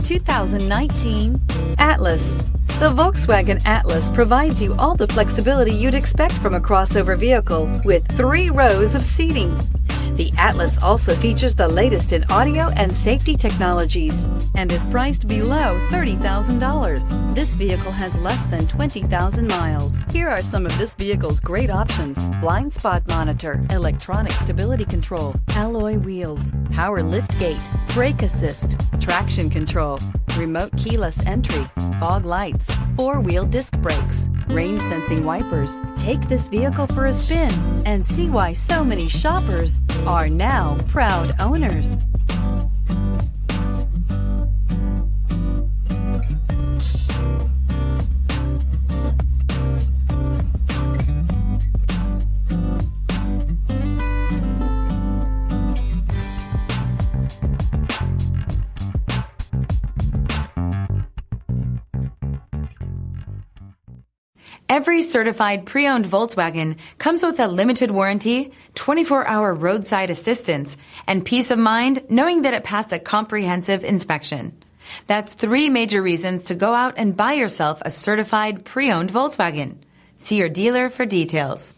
2019 Atlas. The Volkswagen Atlas provides you all the flexibility you'd expect from a crossover vehicle with 3 rows of seating. The Atlas also features the latest in audio and safety technologies and is priced below $30,000. This vehicle has less than 20,000 miles. Here are some of this vehicle's great options: blind spot monitor, electronic stability control, alloy wheels, power liftgate, brake assist, traction control, remote keyless entry, fog lights, 4-wheel disc brakes, rain sensing wipers. Take this vehicle for a spin and see why so many shoppers are now proud owners. Every certified pre-owned Volkswagen comes with a limited warranty, 24-hour roadside assistance, and peace of mind knowing that it passed a comprehensive inspection. That's 3 major reasons to go out and buy yourself a certified pre-owned Volkswagen. See your dealer for details.